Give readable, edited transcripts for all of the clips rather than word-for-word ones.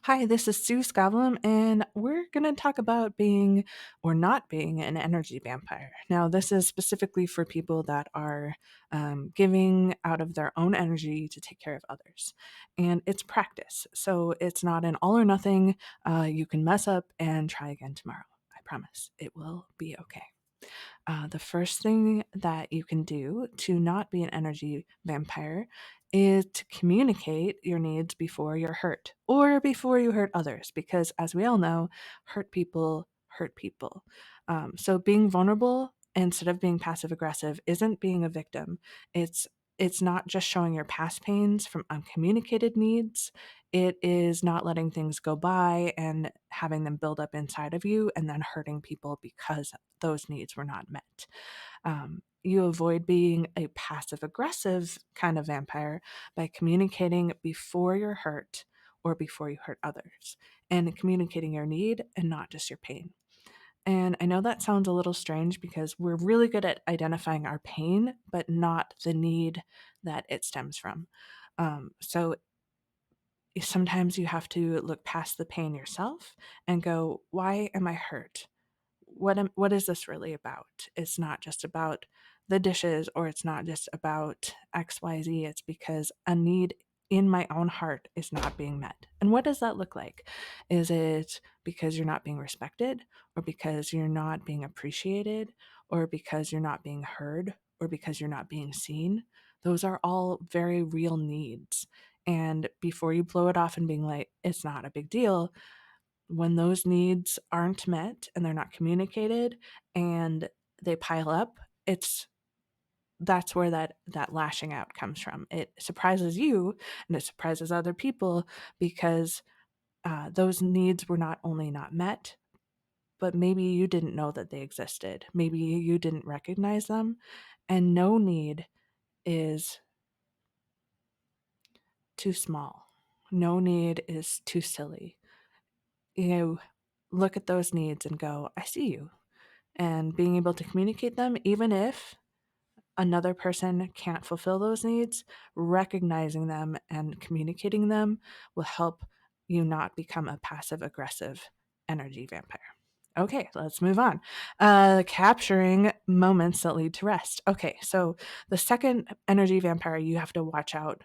Hi, this is Sue Scavlam, and we're going to talk about being or not being an energy vampire. Now, this is specifically for people that are giving out of their own energy to take care of others. And it's practice. So it's not an all or nothing. You can mess up and try again tomorrow. I promise it will be okay. The first thing that you can do to not be an energy vampire is to communicate your needs before you're hurt or before you hurt others, because as we all know, hurt people hurt people. So being vulnerable instead of being passive aggressive isn't being a victim. It's it's not just showing your past pains from uncommunicated needs. It is not letting things go by and having them build up inside of you and then hurting people because those needs were not met. You avoid being a passive aggressive kind of vampire by communicating before you're hurt or before you hurt others and communicating your need and not just your pain. And I know that sounds a little strange because we're really good at identifying our pain, but not the need that it stems from. So sometimes you have to look past the pain yourself and go, why am I hurt? What is this really about? It's not just about the dishes or it's not just about XYZ. It's because a need in my own heart is not being met. And what does that look like? Is it because you're not being respected or because you're not being appreciated or because you're not being heard or because you're not being seen? Those are all very real needs. And before you blow it off and being like, it's not a big deal, when those needs aren't met and they're not communicated and they pile up, it's that's where that lashing out comes from. It surprises you and it surprises other people because those needs were not only not met, but maybe you didn't know that they existed. Maybe you didn't recognize them, and no need is too small. No need is too silly. You look at those needs and go, I see you. And being able to communicate them, even if another person can't fulfill those needs, recognizing them and communicating them will help you not become a passive aggressive energy vampire. Okay, let's move on. Capturing moments that lead to rest. Okay, so the second energy vampire you have to watch out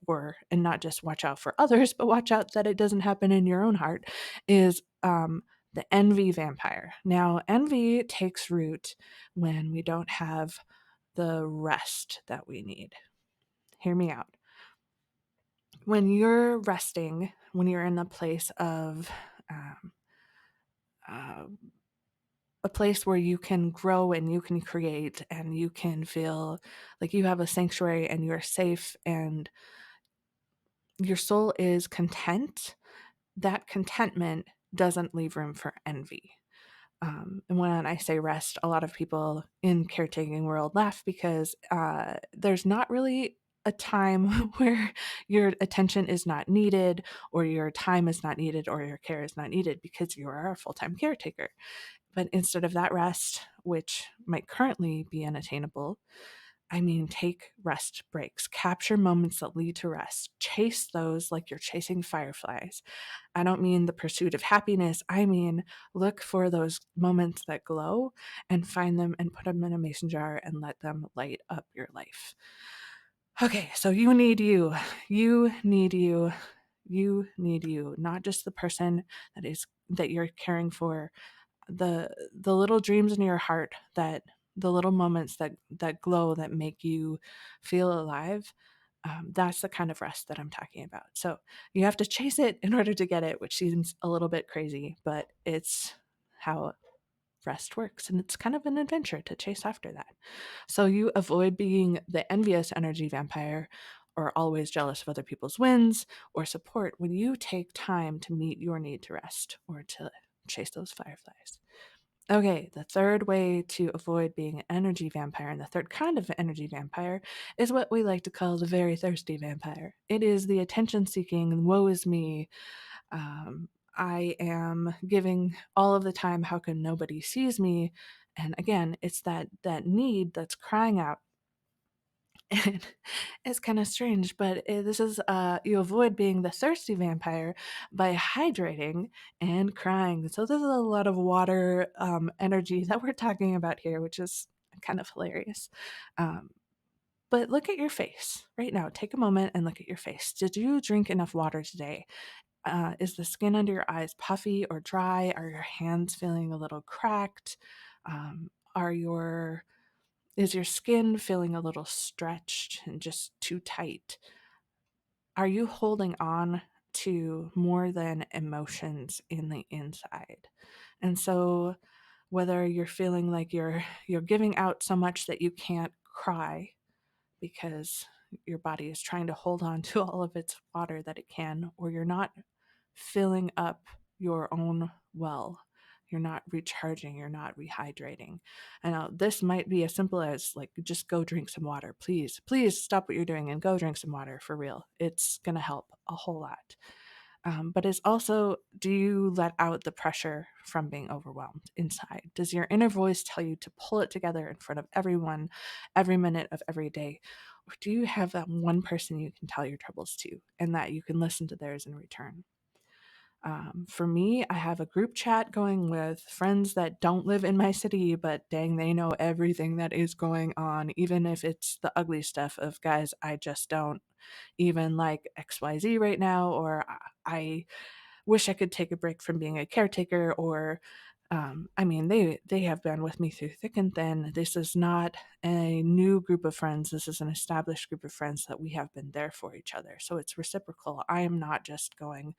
for, and not just watch out for others, but watch out that it doesn't happen in your own heart, is the envy vampire. Now, envy takes root when we don't have the rest that we need. Hear me out. When you're resting, when you're in a place of um, uh, a place where you can grow and you can create and you can feel like you have a sanctuary and you're safe and your soul is content, that contentment doesn't leave room for envy. And when I say rest, a lot of people in caretaking world laugh because there's not really a time where your attention is not needed or your time is not needed or your care is not needed because you are a full-time caretaker. But instead of that rest, which might currently be unattainable, I mean, take rest breaks, capture moments that lead to rest, chase those like you're chasing fireflies. I don't mean the pursuit of happiness. I mean, look for those moments that glow and find them and put them in a mason jar and let them light up your life. Okay, so you need you. You need you. You need you, not just the person that you're caring for, the little dreams in your heart, that the little moments that glow, that make you feel alive. That's the kind of rest that I'm talking about. So you have to chase it in order to get it, which seems a little bit crazy, but it's how rest works, and it's kind of an adventure to chase after that. So you avoid being the envious energy vampire or always jealous of other people's wins or support when you take time to meet your need to rest or to chase those fireflies. Okay, the third way to avoid being an energy vampire, and the third kind of energy vampire, is what we like to call the very thirsty vampire. It is the attention seeking, woe is me. I am giving all of the time. How come nobody sees me? And again, it's that need that's crying out And it's kind of strange, but this is you avoid being the thirsty vampire by hydrating and crying. So this is a lot of water energy that we're talking about here, which is kind of hilarious. Um, but look at your face right now. Take a moment and look at your face. Did you drink enough water today? Is the skin under your eyes puffy or dry? Are your hands feeling a little cracked? Are your is your skin feeling a little stretched and just too tight? Are you holding on to more than emotions in the inside? And so whether you're feeling like you're giving out so much that you can't cry because your body is trying to hold on to all of its water that it can, or you're not filling up your own well. You're not recharging, you're not rehydrating. And now this might be as simple as like just go drink some water. Please, please stop what you're doing and go drink some water for real. It's going to help a whole lot. But it's also, do you let out the pressure from being overwhelmed inside? Does your inner voice tell you to pull it together in front of everyone, every minute of every day? Or do you have that one person you can tell your troubles to and that you can listen to theirs in return? For me, I have a group chat going with friends that don't live in my city, but dang, they know everything that is going on, even if it's the ugly stuff of guys, I just don't even like XYZ right now, or I wish I could take a break from being a caretaker, or I mean, they have been with me through thick and thin. This is not a new group of friends. This is an established group of friends that we have been there for each other. So it's reciprocal. I am not just going,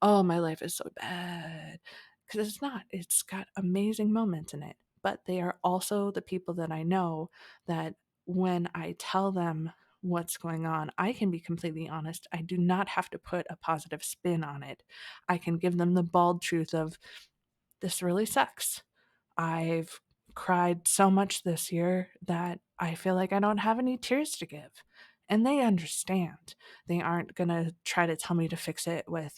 oh, my life is so bad. Because it's not. It's got amazing moments in it. But they are also the people that I know that when I tell them what's going on, I can be completely honest. I do not have to put a positive spin on it. I can give them the bald truth of this really sucks. I've cried so much this year that I feel like I don't have any tears to give. And they understand. They aren't going to try to tell me to fix it with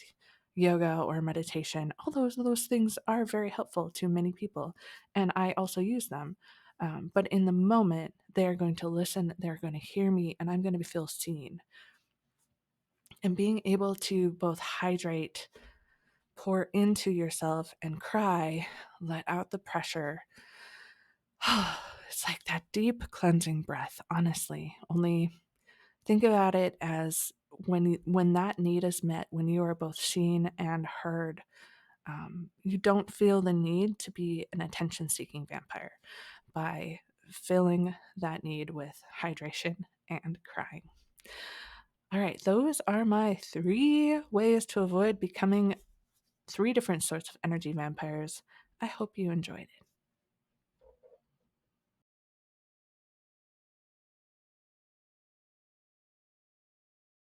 yoga or meditation, although those things are very helpful to many people. And I also use them. But in the moment, they're going to listen, they're going to hear me, and I'm going to feel seen. And being able to both hydrate, pour into yourself, and cry, let out the pressure. It's like that deep cleansing breath, honestly. Only think about it as when that need is met, when you are both seen and heard, you don't feel the need to be an attention-seeking vampire by filling that need with hydration and crying. All right, those are my 3 ways to avoid becoming 3 different sorts of energy vampires. I hope you enjoyed it.